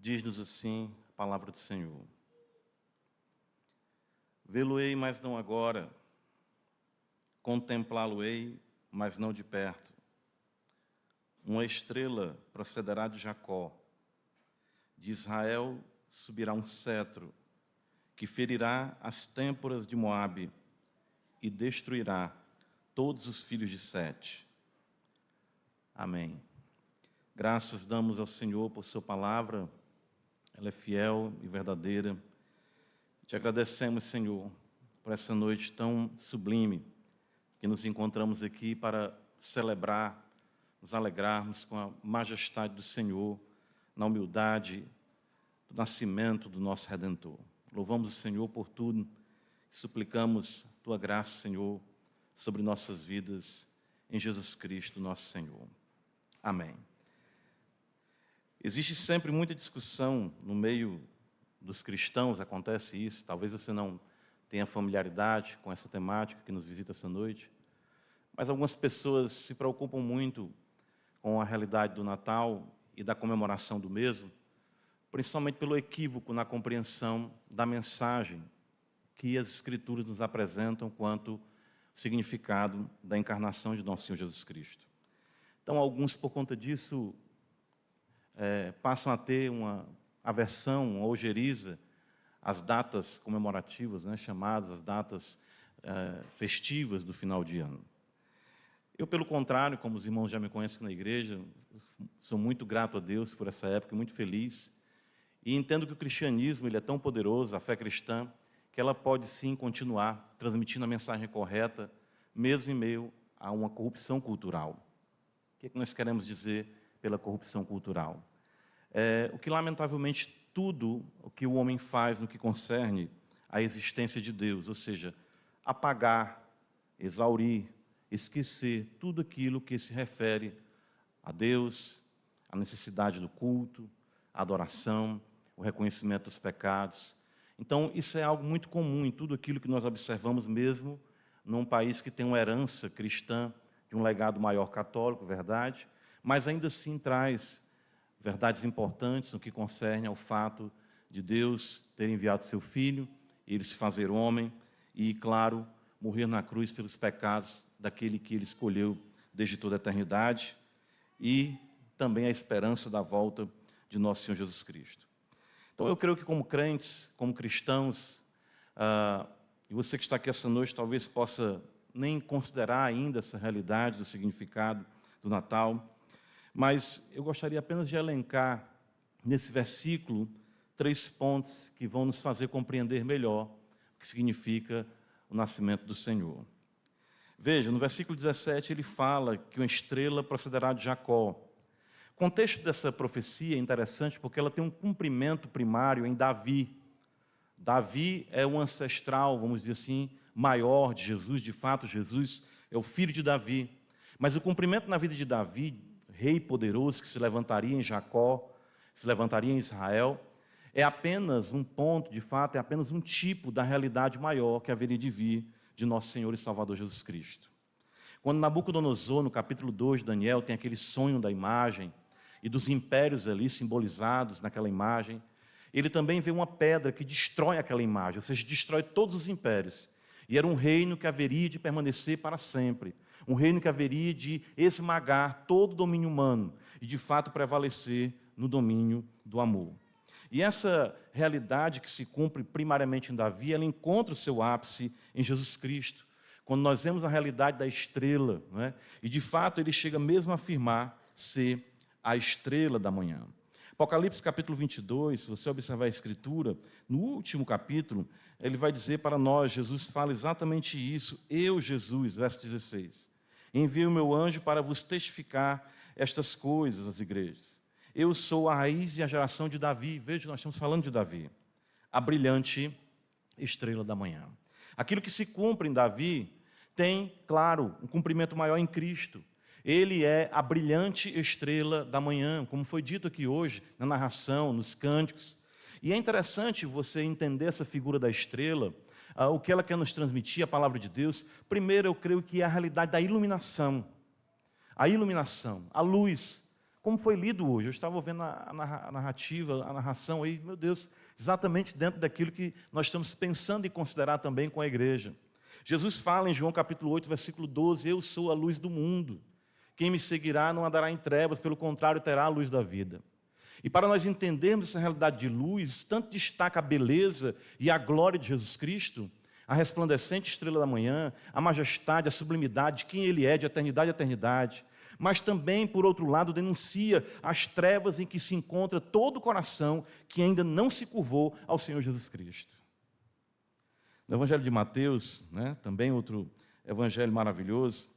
Diz-nos assim a palavra do Senhor. Vê-lo-ei, mas não agora. Contemplá-lo-ei, mas não de perto. Uma estrela procederá de Jacó. De Israel subirá um cetro, que ferirá as têmporas de Moabe e destruirá todos os filhos de Sete. Amém. Graças damos ao Senhor por sua palavra. Ela é fiel e verdadeira. Te agradecemos, Senhor, por essa noite tão sublime que nos encontramos aqui para celebrar, nos alegrarmos com a majestade do Senhor, na humildade do nascimento do nosso Redentor. Louvamos o Senhor por tudo e suplicamos Tua graça, Senhor, sobre nossas vidas, em Jesus Cristo, nosso Senhor. Amém. Existe sempre muita discussão no meio dos cristãos, acontece isso, talvez você não tenha familiaridade com essa temática que nos visita essa noite, mas algumas pessoas se preocupam muito com a realidade do Natal e da comemoração do mesmo, principalmente pelo equívoco na compreensão da mensagem que as Escrituras nos apresentam quanto significado da encarnação de nosso Senhor Jesus Cristo. Então, alguns, por conta disso, passam a ter uma aversão, uma ojeriza às datas comemorativas, chamadas as datas festivas do final de ano. Eu, pelo contrário, como os irmãos já me conhecem na igreja, sou muito grato a Deus por essa época, muito feliz, e entendo que o cristianismo ele é tão poderoso, a fé cristã, que ela pode sim continuar transmitindo a mensagem correta, mesmo em meio a uma corrupção cultural. O que é que nós queremos dizer pela corrupção cultural? O que, lamentavelmente, tudo o que o homem faz no que concerne à existência de Deus, ou seja, apagar, exaurir, esquecer tudo aquilo que se refere a Deus, a necessidade do culto, a adoração, o reconhecimento dos pecados. Então, isso é algo muito comum em tudo aquilo que nós observamos mesmo num país que tem uma herança cristã, de um legado maior católico, verdade, mas ainda assim traz verdades importantes no que concerne ao fato de Deus ter enviado seu Filho, ele se fazer homem e, claro, morrer na cruz pelos pecados daquele que ele escolheu desde toda a eternidade e também a esperança da volta de nosso Senhor Jesus Cristo. Então, eu creio que como crentes, como cristãos, e você que está aqui essa noite talvez possa nem considerar ainda essa realidade do significado do Natal, mas eu gostaria apenas de elencar nesse versículo 3 pontos que vão nos fazer compreender melhor o que significa o nascimento do Senhor. Veja, no versículo 17 ele fala que uma estrela procederá de Jacó. O contexto dessa profecia é interessante porque ela tem um cumprimento primário em Davi. Davi é um ancestral, vamos dizer assim, maior de Jesus. De fato, Jesus é o filho de Davi. Mas o cumprimento na vida de Davi, rei poderoso que se levantaria em Jacó, se levantaria em Israel, é apenas um ponto, de fato, é apenas um tipo da realidade maior que haveria de vir de nosso Senhor e Salvador Jesus Cristo. Quando Nabucodonosor, no capítulo 2 de Daniel, tem aquele sonho da imagem e dos impérios ali simbolizados naquela imagem, ele também vê uma pedra que destrói aquela imagem, ou seja, destrói todos os impérios. E era um reino que haveria de permanecer para sempre, um reino que haveria de esmagar todo o domínio humano e, de fato, prevalecer no domínio do amor. E essa realidade que se cumpre primariamente em Davi, ela encontra o seu ápice em Jesus Cristo, quando nós vemos a realidade da estrela, e, de fato, ele chega mesmo a afirmar ser a estrela da manhã. Apocalipse capítulo 22, se você observar a Escritura, no último capítulo, ele vai dizer para nós, Jesus fala exatamente isso, eu, Jesus, verso 16, envio o meu anjo para vos testificar estas coisas às igrejas. Eu sou a raiz e a geração de Davi. Veja, nós estamos falando de Davi, a brilhante estrela da manhã. Aquilo que se cumpre em Davi tem, claro, um cumprimento maior em Cristo. Ele é a brilhante estrela da manhã, como foi dito aqui hoje, na narração, nos cânticos. E é interessante você entender essa figura da estrela, o que ela quer nos transmitir, a palavra de Deus. Primeiro, eu creio que é a realidade da iluminação. A iluminação, a luz. como foi lido hoje. Eu estava ouvindo a narrativa, a narração aí, meu Deus, exatamente dentro daquilo que nós estamos pensando em considerar também com a igreja. Jesus fala em João capítulo 8, versículo 12, eu sou a luz do mundo. Quem me seguirá não andará em trevas, pelo contrário, terá a luz da vida. E para nós entendermos essa realidade de luz, tanto destaca a beleza e a glória de Jesus Cristo, a resplandecente estrela da manhã, a majestade, a sublimidade de quem Ele é, de eternidade a eternidade, mas também, por outro lado, denuncia as trevas em que se encontra todo o coração que ainda não se curvou ao Senhor Jesus Cristo. No Evangelho de Mateus, também outro evangelho maravilhoso,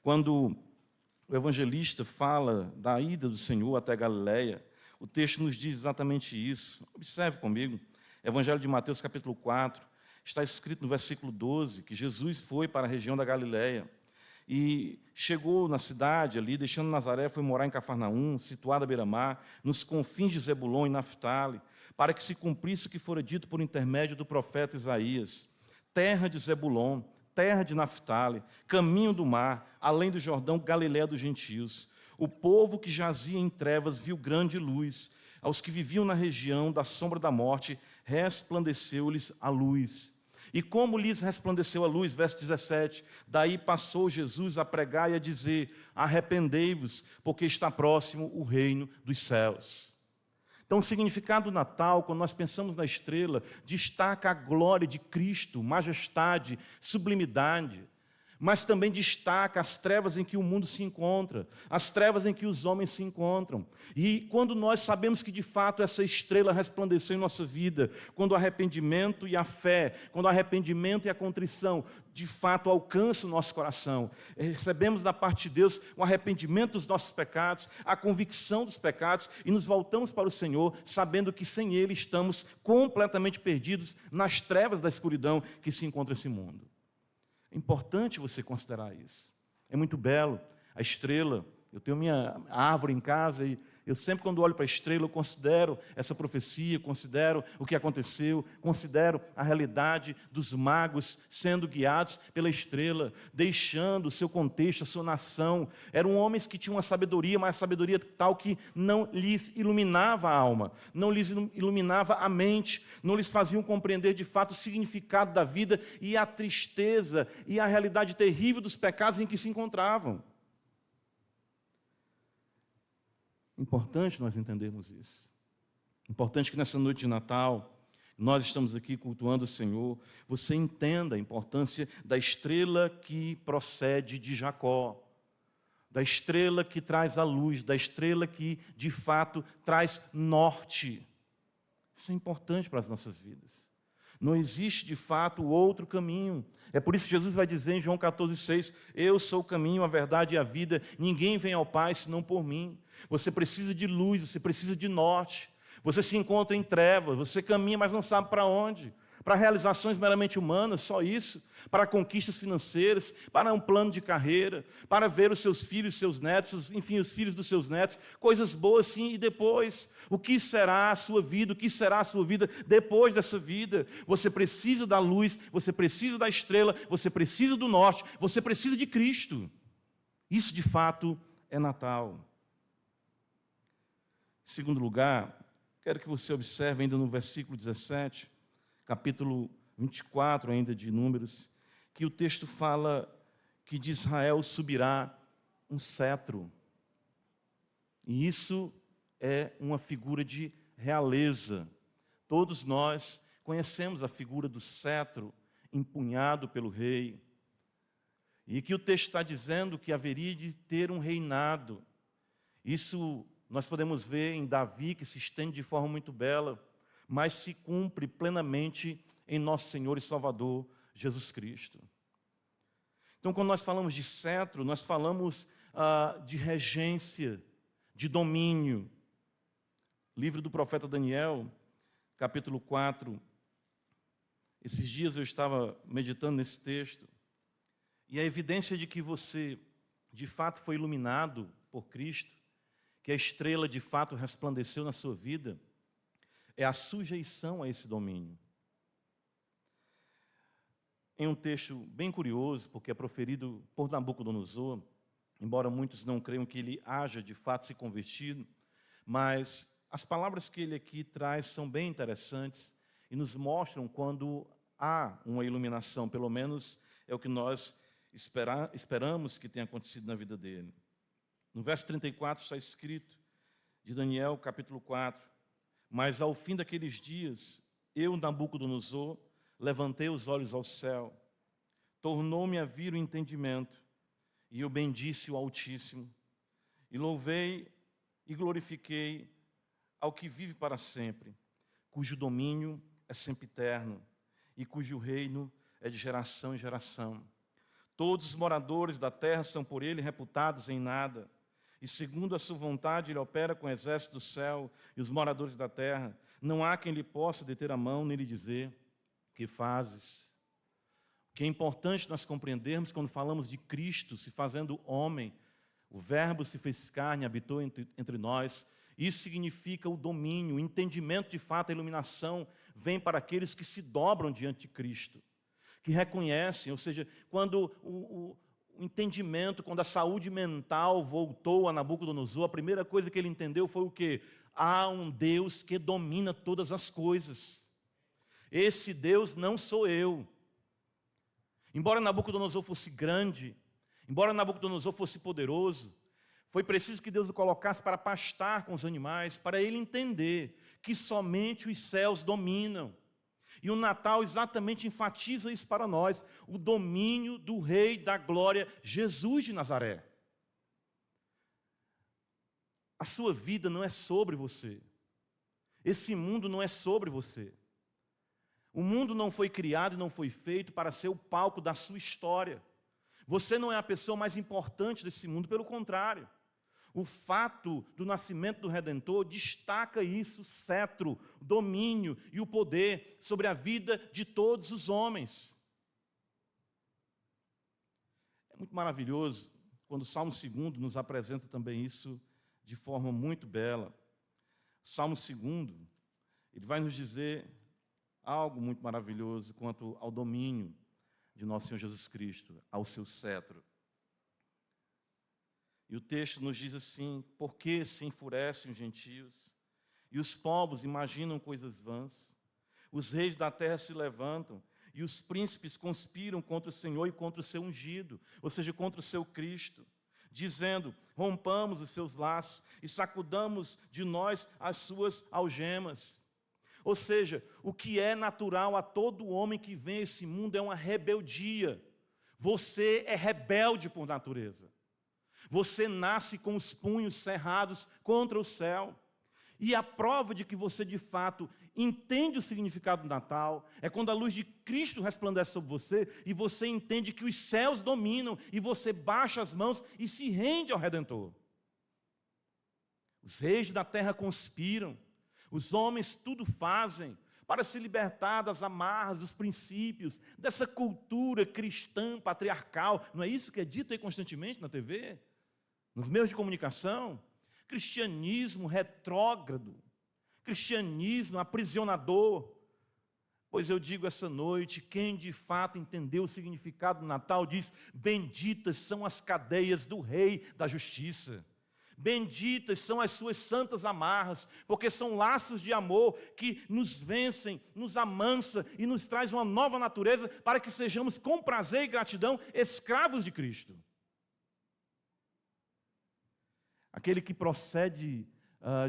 quando o evangelista fala da ida do Senhor até Galiléia, o texto nos diz exatamente isso. Observe comigo, Evangelho de Mateus capítulo 4, está escrito no versículo 12, que Jesus foi para a região da Galiléia e chegou na cidade ali, deixando Nazaré, foi morar em Cafarnaum, situada à beira-mar, nos confins de Zebulon e Naftali, para que se cumprisse o que fora dito por intermédio do profeta Isaías. Terra de Zebulon, terra de Naftali, caminho do mar, além do Jordão, Galiléia dos gentios. O povo que jazia em trevas viu grande luz. Aos que viviam na região da sombra da morte, resplandeceu-lhes a luz. E como lhes resplandeceu a luz, verso 17, daí passou Jesus a pregar e a dizer, arrependei-vos, porque está próximo o reino dos céus. Então, o significado do Natal, quando nós pensamos na estrela, destaca a glória de Cristo, majestade, sublimidade, mas também destaca as trevas em que o mundo se encontra, as trevas em que os homens se encontram. E quando nós sabemos que, de fato, essa estrela resplandeceu em nossa vida, quando o arrependimento e a fé, quando o arrependimento e a contrição, de fato, alcançam o nosso coração, recebemos da parte de Deus o arrependimento dos nossos pecados, a convicção dos pecados, e nos voltamos para o Senhor, sabendo que sem Ele estamos completamente perdidos nas trevas da escuridão que se encontra esse mundo. É importante você considerar isso. É muito belo. A estrela, eu tenho minha árvore em casa e eu sempre, quando olho para a estrela, eu considero essa profecia, considero o que aconteceu, considero a realidade dos magos sendo guiados pela estrela, deixando o seu contexto, a sua nação. Eram homens que tinham uma sabedoria, mas a sabedoria tal que não lhes iluminava a alma, não lhes iluminava a mente, não lhes faziam compreender de fato o significado da vida e a tristeza e a realidade terrível dos pecados em que se encontravam. Importante nós entendermos isso. Importante que nessa noite de Natal, nós estamos aqui cultuando o Senhor, você entenda a importância da estrela que procede de Jacó, da estrela que traz a luz, da estrela que, de fato, traz norte. Isso é importante para as nossas vidas. Não existe, de fato, outro caminho. É por isso que Jesus vai dizer em João 14,6, eu sou o caminho, a verdade e a vida, ninguém vem ao Pai senão por mim. Você precisa de luz, você precisa de norte. Você se encontra em trevas, você caminha, mas não sabe para onde. Para realizações meramente humanas, só isso. Para conquistas financeiras, para um plano de carreira, para ver os seus filhos, seus netos, enfim, os filhos dos seus netos, coisas boas sim, e depois, o que será a sua vida, o que será a sua vida depois dessa vida? Você precisa da luz, você precisa da estrela, você precisa do norte, você precisa de Cristo. Isso, de fato, é Natal. Em segundo lugar, quero que você observe ainda no versículo 17, capítulo 24 ainda de Números, que o texto fala que de Israel subirá um cetro. E isso é uma figura de realeza. Todos nós conhecemos a figura do cetro empunhado pelo rei. E que o texto está dizendo que haveria de ter um reinado. Isso nós podemos ver em Davi, que se estende de forma muito bela, mas se cumpre plenamente em nosso Senhor e Salvador, Jesus Cristo. Então, quando nós falamos de cetro, nós falamos de regência, de domínio. Livro do profeta Daniel, capítulo 4. Esses dias eu estava meditando nesse texto, e a evidência de que você, de fato, foi iluminado por Cristo, que a estrela, de fato, resplandeceu na sua vida, é a sujeição a esse domínio. Em um texto bem curioso, porque é proferido por Nabucodonosor, embora muitos não creiam que ele haja de fato se convertido, mas as palavras que ele aqui traz são bem interessantes e nos mostram quando há uma iluminação, pelo menos é o que nós esperamos que tenha acontecido na vida dele. No verso 34 está escrito, de Daniel, capítulo 4, mas ao fim daqueles dias, eu, Nabucodonosor, levantei os olhos ao céu, tornou-me a vir o entendimento, e eu bendisse o Altíssimo, e louvei e glorifiquei ao que vive para sempre, cujo domínio é sempre eterno, e cujo reino é de geração em geração. Todos os moradores da terra são por ele reputados em nada, e segundo a sua vontade ele opera com o exército do céu e os moradores da terra. Não há quem lhe possa deter a mão nem lhe dizer: que fazes? O que é importante nós compreendermos quando falamos de Cristo se fazendo homem, o Verbo se fez carne, habitou entre nós. Isso significa o domínio, o entendimento de fato, a iluminação vem para aqueles que se dobram diante de Cristo, que reconhecem, ou seja, quando o entendimento, quando a saúde mental voltou a Nabucodonosor, a primeira coisa que ele entendeu foi o quê? Há um Deus que domina todas as coisas. Esse Deus não sou eu. Embora Nabucodonosor fosse grande, embora Nabucodonosor fosse poderoso, foi preciso que Deus o colocasse para pastar com os animais, para ele entender que somente os céus dominam. E o Natal exatamente enfatiza isso para nós, o domínio do Rei da Glória, Jesus de Nazaré. A sua vida não é sobre você. Esse mundo não é sobre você. O mundo não foi criado e não foi feito para ser o palco da sua história. Você não é a pessoa mais importante desse mundo, pelo contrário. O fato do nascimento do Redentor destaca isso, o cetro, o domínio e o poder sobre a vida de todos os homens. É muito maravilhoso quando o Salmo 2 nos apresenta também isso de forma muito bela. O Salmo 2, ele vai nos dizer algo muito maravilhoso quanto ao domínio de nosso Senhor Jesus Cristo, ao seu cetro. E o texto nos diz assim: por que se enfurecem os gentios? E os povos imaginam coisas vãs? Os reis da terra se levantam, e os príncipes conspiram contra o Senhor e contra o seu ungido, ou seja, contra o seu Cristo, dizendo: rompamos os seus laços e sacudamos de nós as suas algemas. Ou seja, o que é natural a todo homem que vem a esse mundo é uma rebeldia. Você é rebelde por natureza. Você nasce com os punhos cerrados contra o céu. E a prova de que você, de fato, entende o significado do Natal é quando a luz de Cristo resplandece sobre você e você entende que os céus dominam e você baixa as mãos e se rende ao Redentor. Os reis da terra conspiram, os homens tudo fazem para se libertar das amarras, dos princípios, dessa cultura cristã, patriarcal. Não é isso que é dito aí constantemente na TV? Nos meios de comunicação? Cristianismo retrógrado, cristianismo aprisionador. Pois eu digo essa noite, quem de fato entendeu o significado do Natal diz: benditas são as cadeias do Rei da Justiça. Benditas são as suas santas amarras, porque são laços de amor que nos vencem, nos amansa e nos traz uma nova natureza para que sejamos com prazer e gratidão escravos de Cristo. Aquele que procede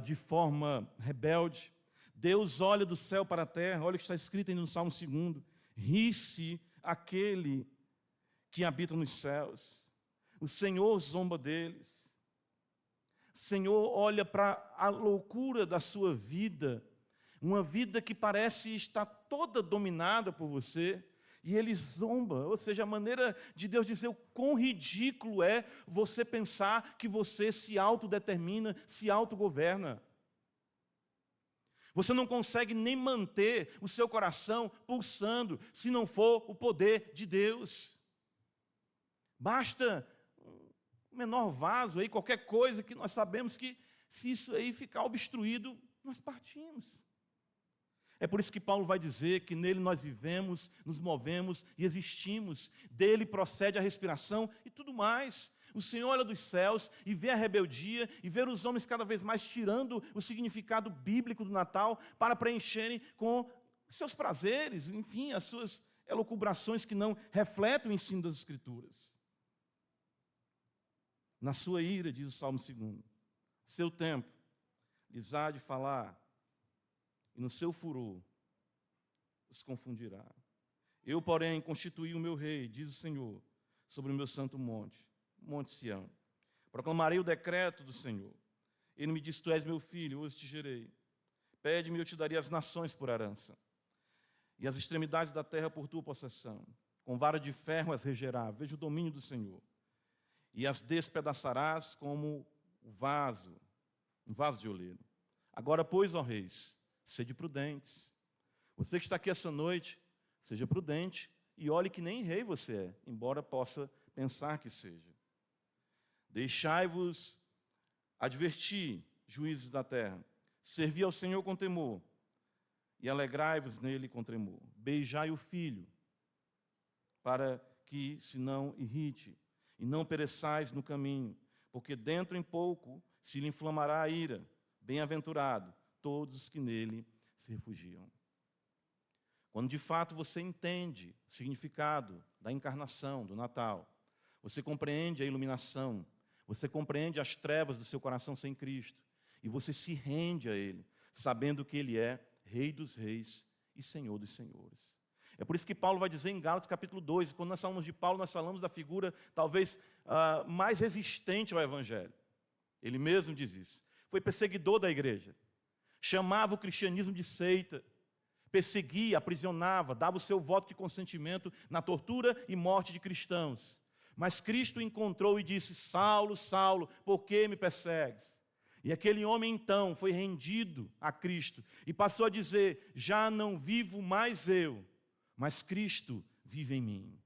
de forma rebelde, Deus olha do céu para a terra, olha o que está escrito aí no Salmo 2, ri-se aquele que habita nos céus, o Senhor zomba deles. O Senhor olha para a loucura da sua vida, uma vida que parece estar toda dominada por você, e Ele zomba, ou seja, a maneira de Deus dizer o quão ridículo é você pensar que você se autodetermina, se autogoverna. Você não consegue nem manter o seu coração pulsando, se não for o poder de Deus. Basta um menor vaso aí, qualquer coisa que nós sabemos que se isso aí ficar obstruído, nós partimos. É por isso que Paulo vai dizer que nele nós vivemos, nos movemos e existimos. Dele procede a respiração e tudo mais. O Senhor olha dos céus e vê a rebeldia e vê os homens cada vez mais tirando o significado bíblico do Natal para preencherem com seus prazeres, enfim, as suas elucubrações que não refletem o ensino das Escrituras. Na sua ira, diz o Salmo 2, seu tempo lhes há de falar, e no seu furor os confundirá. Eu, porém, constituí o meu rei, diz o Senhor, sobre o meu santo monte, Monte Sião. Proclamarei o decreto do Senhor. Ele me disse, tu és meu filho, hoje te gerei. Pede-me, eu te darei as nações por herança, e as extremidades da terra por tua possessão. Com vara de ferro as regerá, veja o domínio do Senhor. E as despedaçarás como um vaso de oleiro. Agora, pois, ó reis, sede prudentes. Você que está aqui essa noite, seja prudente e olhe que nem rei você é, embora possa pensar que seja. Deixai-vos advertir, juízes da terra. Servi ao Senhor com temor e alegrai-vos nele com tremor. Beijai o filho, para que se não irrite, e não pereçais no caminho, porque dentro em pouco se lhe inflamará a ira. Bem-aventurado todos os que nele se refugiam. Quando de fato você entende o significado da encarnação, do Natal, você compreende a iluminação, você compreende as trevas do seu coração sem Cristo, e você se rende a Ele, sabendo que Ele é Rei dos Reis e Senhor dos Senhores. É por isso que Paulo vai dizer em Gálatas capítulo 2, quando nós falamos de Paulo, nós falamos da figura talvez mais resistente ao Evangelho. Ele mesmo diz isso. Foi perseguidor da igreja, chamava o cristianismo de seita, perseguia, aprisionava, dava o seu voto de consentimento na tortura e morte de cristãos. Mas Cristo o encontrou e disse, Saulo, Saulo, por que me persegues? E aquele homem então foi rendido a Cristo e passou a dizer, já não vivo mais eu, mas Cristo vive em mim.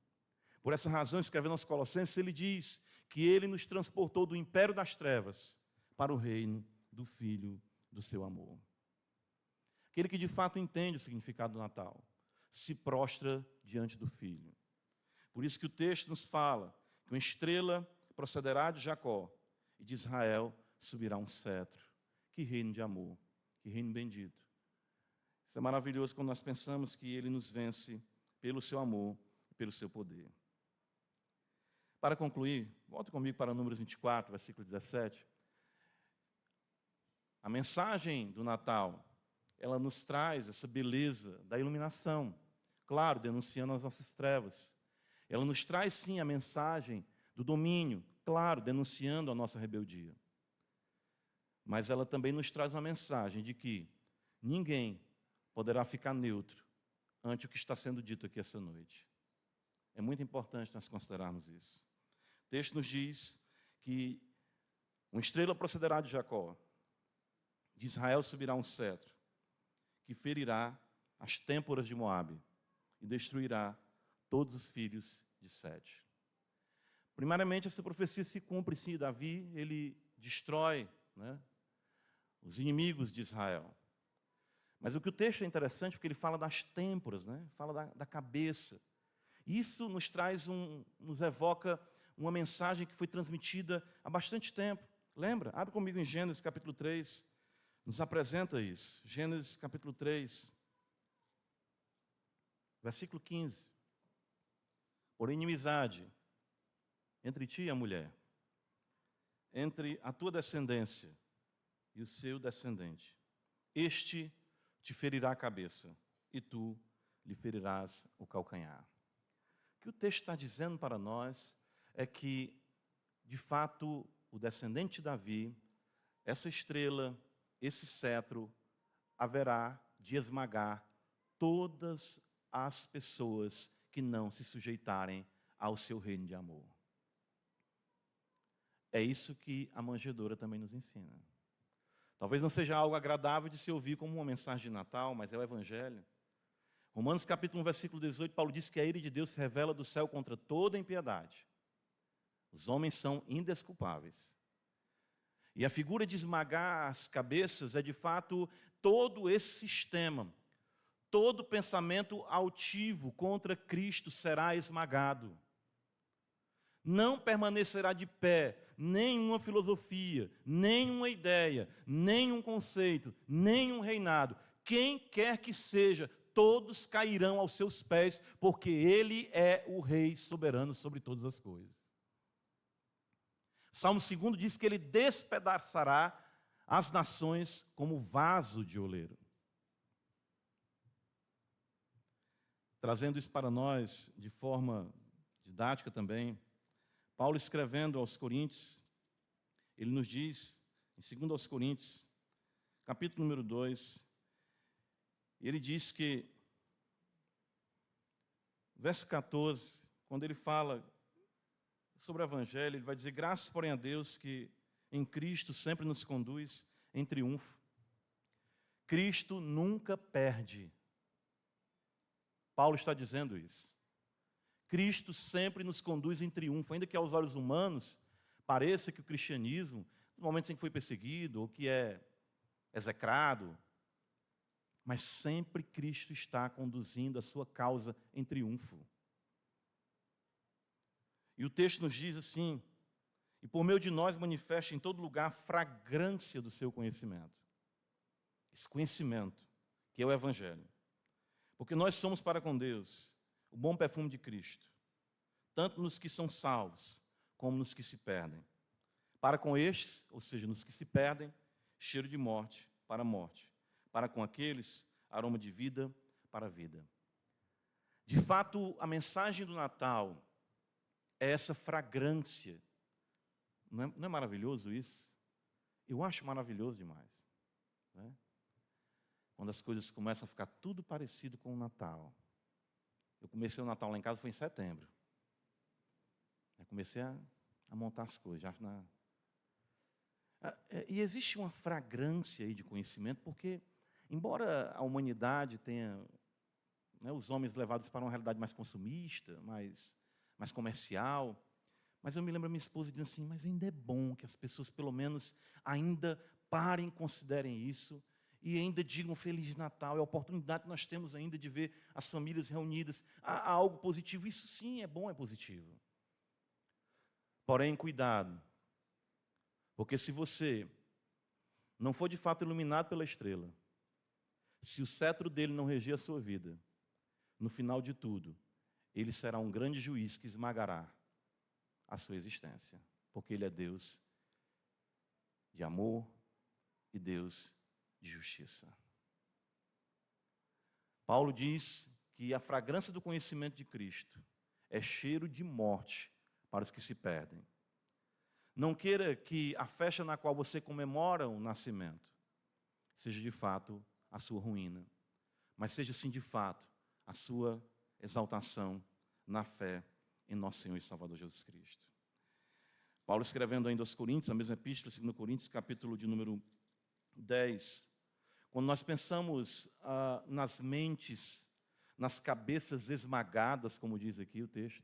Por essa razão, escrevendo aos Colossenses, ele diz que ele nos transportou do império das trevas para o reino do Filho do seu amor. Aquele que de fato entende o significado do Natal, se prostra diante do Filho. Por isso que o texto nos fala que uma estrela procederá de Jacó e de Israel subirá um cetro. Que reino de amor, que reino bendito. Isso é maravilhoso quando nós pensamos que Ele nos vence pelo seu amor e pelo seu poder. Para concluir, volte comigo para Números 24, versículo 17. A mensagem do Natal, ela nos traz essa beleza da iluminação, claro, denunciando as nossas trevas. Ela nos traz, sim, a mensagem do domínio, claro, denunciando a nossa rebeldia. Mas ela também nos traz uma mensagem de que ninguém poderá ficar neutro ante o que está sendo dito aqui essa noite. É muito importante nós considerarmos isso. O texto nos diz que uma estrela procederá de Jacó, de Israel subirá um cetro, que ferirá as têmporas de Moabe e destruirá todos os filhos de Sete. Primariamente, essa profecia se cumpre, sim. Davi, ele destrói, os inimigos de Israel. Mas o que o texto é interessante, porque ele fala das têmporas, fala da cabeça. Isso nos evoca uma mensagem que foi transmitida há bastante tempo. Lembra? Abre comigo em Gênesis capítulo 3, nos apresenta isso. Gênesis capítulo 3, versículo 15. Por inimizade entre ti e a mulher, entre a tua descendência e o seu descendente, este te ferirá a cabeça, e tu lhe ferirás o calcanhar. O que o texto está dizendo para nós é que, de fato, o descendente de Davi, essa estrela, esse cetro, haverá de esmagar todas as pessoas que não se sujeitarem ao seu reino de amor. É isso que a manjedoura também nos ensina. Talvez não seja algo agradável de se ouvir como uma mensagem de Natal, mas é o Evangelho. Romanos capítulo 1, versículo 18, Paulo diz que a ira de Deus se revela do céu contra toda impiedade. Os homens são indesculpáveis. E a figura de esmagar as cabeças é, de fato, todo esse sistema. Todo pensamento altivo contra Cristo será esmagado. Não permanecerá de pé nenhuma filosofia, nenhuma ideia, nenhum conceito, nenhum reinado. Quem quer que seja, todos cairão aos seus pés, porque Ele é o Rei soberano sobre todas as coisas. Salmo 2 diz que Ele despedaçará as nações como vaso de oleiro. Trazendo isso para nós de forma didática também, Paulo escrevendo aos Coríntios, ele nos diz, em 2 aos Coríntios, capítulo número 2, ele diz que, verso 14, quando ele fala sobre o Evangelho, ele vai dizer: graças, porém, a Deus que em Cristo sempre nos conduz em triunfo. Cristo nunca perde. Paulo está dizendo isso. Cristo sempre nos conduz em triunfo, ainda que aos olhos humanos pareça que o cristianismo, nos momentos em que foi perseguido ou que é execrado, mas sempre Cristo está conduzindo a sua causa em triunfo. E o texto nos diz assim: e por meio de nós manifesta em todo lugar a fragrância do seu conhecimento. Esse conhecimento, que é o Evangelho. Porque nós somos para com Deus o bom perfume de Cristo, tanto nos que são salvos, como nos que se perdem. Para com estes, ou seja, nos que se perdem, cheiro de morte para a morte. Para com aqueles, aroma de vida para a vida. De fato, a mensagem do Natal é essa fragrância. Não é maravilhoso isso? Eu acho maravilhoso demais. Né? Quando as coisas começam a ficar tudo parecido com o Natal. Eu comecei o Natal lá em casa, foi em setembro. Eu comecei a montar as coisas. E existe uma fragrância aí de conhecimento, porque, embora a humanidade tenha, né, os homens levados para uma realidade mais consumista, mais comercial, mas eu me lembro da minha esposa dizendo assim: mas ainda é bom que as pessoas pelo menos ainda parem e considerem isso, e ainda digam Feliz Natal. É a oportunidade que nós temos ainda de ver as famílias reunidas. Há algo positivo, isso sim é bom, é positivo. Porém, cuidado, porque se você não for de fato iluminado pela estrela, se o cetro dele não reger a sua vida, no final de tudo, ele será um grande juiz que esmagará a sua existência, porque Ele é Deus de amor e Deus de justiça. Paulo diz que a fragrância do conhecimento de Cristo é cheiro de morte para os que se perdem. Não queira que a festa na qual você comemora o nascimento seja de fato a sua ruína, mas seja sim de fato a sua exaltação na fé em nosso Senhor e Salvador Jesus Cristo. Paulo escrevendo ainda aos Coríntios, a mesma epístola, 2 Coríntios, capítulo de número 10. Quando nós pensamos nas mentes, nas cabeças esmagadas, como diz aqui o texto,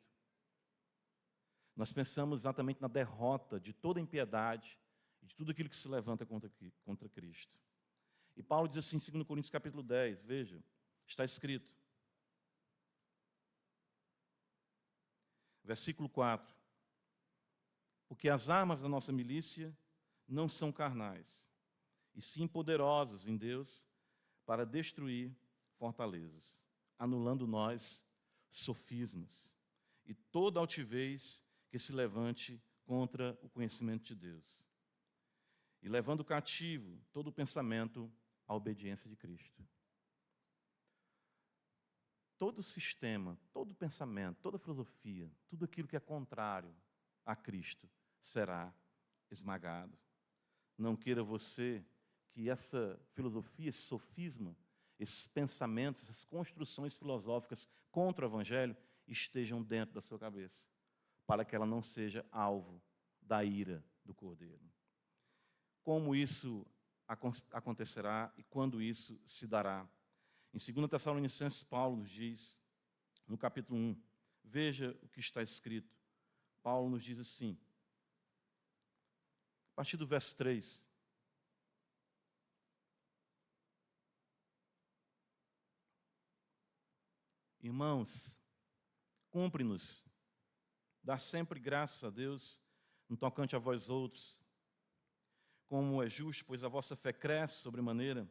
nós pensamos exatamente na derrota de toda impiedade e de tudo aquilo que se levanta contra Cristo. E Paulo diz assim em 2 Coríntios, capítulo 10, veja, está escrito, versículo 4: porque as armas da nossa milícia não são carnais, e sim poderosas em Deus para destruir fortalezas, anulando nós sofismas e toda altivez que se levante contra o conhecimento de Deus, e levando cativo todo o pensamento à obediência de Cristo. Todo sistema, todo pensamento, toda filosofia, tudo aquilo que é contrário a Cristo será esmagado. Não queira você que essa filosofia, esse sofisma, esses pensamentos, essas construções filosóficas contra o Evangelho estejam dentro da sua cabeça, para que ela não seja alvo da ira do Cordeiro. Como isso acontecerá e quando isso se dará? Em 2 Tessalonicenses, Paulo nos diz, no capítulo 1, veja o que está escrito. Paulo nos diz assim, a partir do verso 3. Irmãos, cumpre-nos dar sempre graças a Deus no tocante a vós outros, como é justo, pois a vossa fé cresce sobremaneira,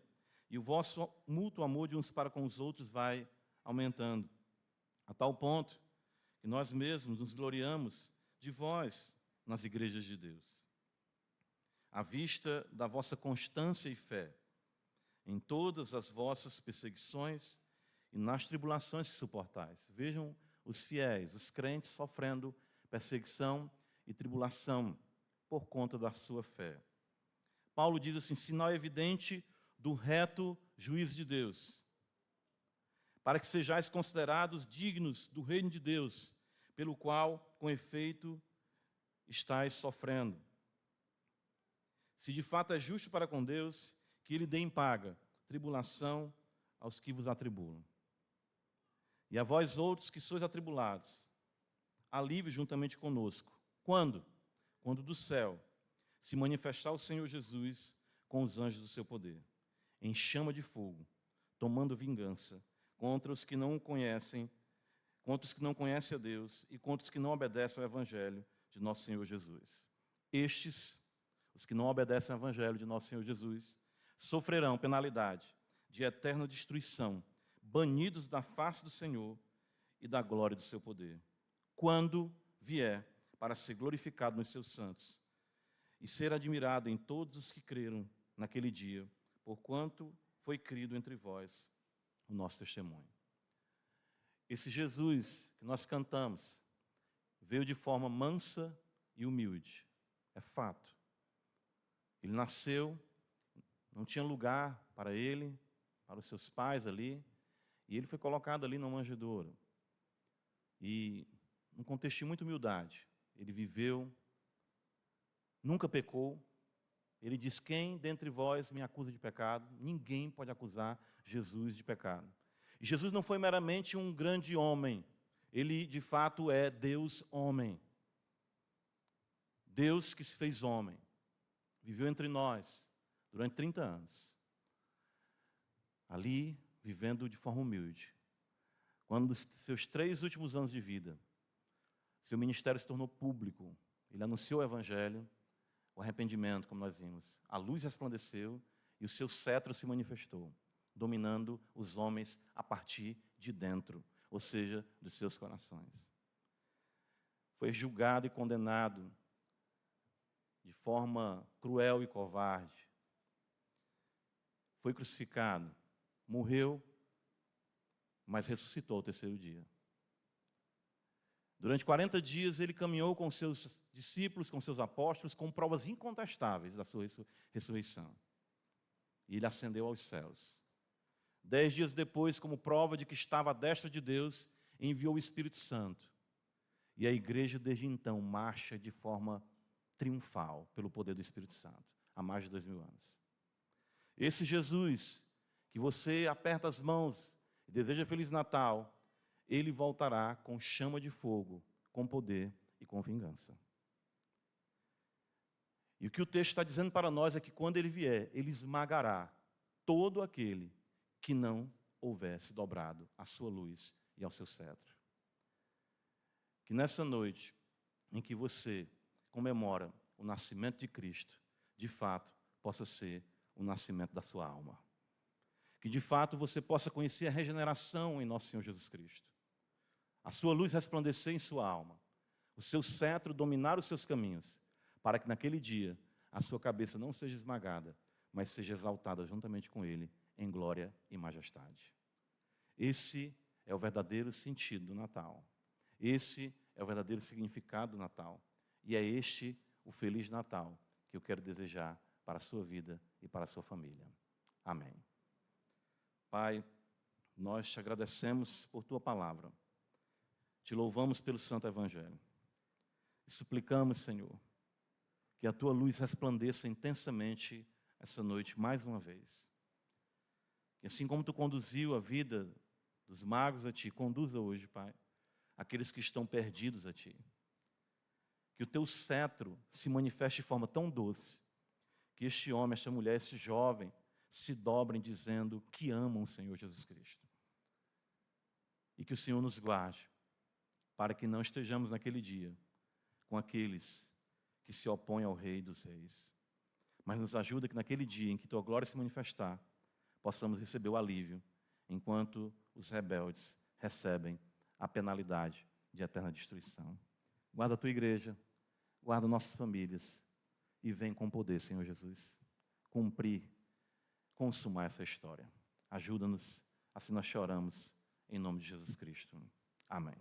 e o vosso mútuo amor de uns para com os outros vai aumentando, a tal ponto que nós mesmos nos gloriamos de vós nas igrejas de Deus, à vista da vossa constância e fé, em todas as vossas perseguições e nas tribulações que suportais. Vejam os fiéis, os crentes sofrendo perseguição e tribulação por conta da sua fé. Paulo diz assim: sinal evidente do reto juízo de Deus, para que sejais considerados dignos do reino de Deus, pelo qual, com efeito, estáis sofrendo. Se de fato é justo para com Deus, que Ele dê em paga tribulação aos que vos atribulam. E a vós outros que sois atribulados, alívio juntamente conosco. Quando? Quando do céu se manifestar o Senhor Jesus com os anjos do seu poder, em chama de fogo, tomando vingança contra os que não conhecem, contra os que não conhecem a Deus e contra os que não obedecem ao Evangelho de nosso Senhor Jesus. Estes, os que não obedecem ao Evangelho de nosso Senhor Jesus, sofrerão penalidade de eterna destruição, banidos da face do Senhor e da glória do seu poder, quando vier para ser glorificado nos seus santos e ser admirado em todos os que creram naquele dia, porquanto foi crido entre vós o nosso testemunho. Esse Jesus que nós cantamos veio de forma mansa e humilde, é fato. Ele nasceu, não tinha lugar para ele, para os seus pais ali, e ele foi colocado ali numa manjedoura. E, num contexto de muita humildade, ele viveu, nunca pecou. Ele diz: quem dentre vós me acusa de pecado? Ninguém pode acusar Jesus de pecado. E Jesus não foi meramente um grande homem, ele de fato é Deus homem. Deus que se fez homem, viveu entre nós durante 30 anos, ali vivendo de forma humilde. Quando nos seus 3 últimos anos de vida, seu ministério se tornou público, ele anunciou o Evangelho, o arrependimento, como nós vimos. A luz resplandeceu e o seu cetro se manifestou, dominando os homens a partir de dentro, ou seja, dos seus corações. Foi julgado e condenado de forma cruel e covarde. Foi crucificado, morreu, mas ressuscitou ao 3º dia. Durante 40 dias ele caminhou com seus discípulos, com seus apóstolos, com provas incontestáveis da sua ressurreição. E ele ascendeu aos céus. 10 dias depois, como prova de que estava à destra de Deus, enviou o Espírito Santo. E a igreja, desde então, marcha de forma triunfal pelo poder do Espírito Santo, há mais de 2000 anos. Esse Jesus, que você aperta as mãos e deseja Feliz Natal, ele voltará com chama de fogo, com poder e com vingança. E o que o texto está dizendo para nós é que quando ele vier, ele esmagará todo aquele que não houvesse dobrado à sua luz e ao seu cetro. Que nessa noite em que você comemora o nascimento de Cristo, de fato, possa ser o nascimento da sua alma. Que de fato você possa conhecer a regeneração em nosso Senhor Jesus Cristo. A sua luz resplandecer em sua alma, o seu cetro dominar os seus caminhos, para que naquele dia a sua cabeça não seja esmagada, mas seja exaltada juntamente com Ele em glória e majestade. Esse é o verdadeiro sentido do Natal. Esse é o verdadeiro significado do Natal. E é este o Feliz Natal que eu quero desejar para a sua vida e para a sua família. Amém. Pai, nós te agradecemos por tua palavra. Te louvamos pelo Santo Evangelho. E suplicamos, Senhor, que a tua luz resplandeça intensamente essa noite mais uma vez. Que assim como tu conduziu a vida dos magos a ti, conduza hoje, Pai, aqueles que estão perdidos a ti. Que o teu cetro se manifeste de forma tão doce, que este homem, esta mulher, este jovem, se dobrem dizendo que amam o Senhor Jesus Cristo. E que o Senhor nos guarde para que não estejamos naquele dia com aqueles que se opõem ao Rei dos Reis. Mas nos ajuda que naquele dia em que Tua glória se manifestar, possamos receber o alívio, enquanto os rebeldes recebem a penalidade de eterna destruição. Guarda a Tua igreja, guarda nossas famílias e vem com poder, Senhor Jesus, cumprir, consumar essa história. Ajuda-nos, assim nós choramos, em nome de Jesus Cristo. Amém.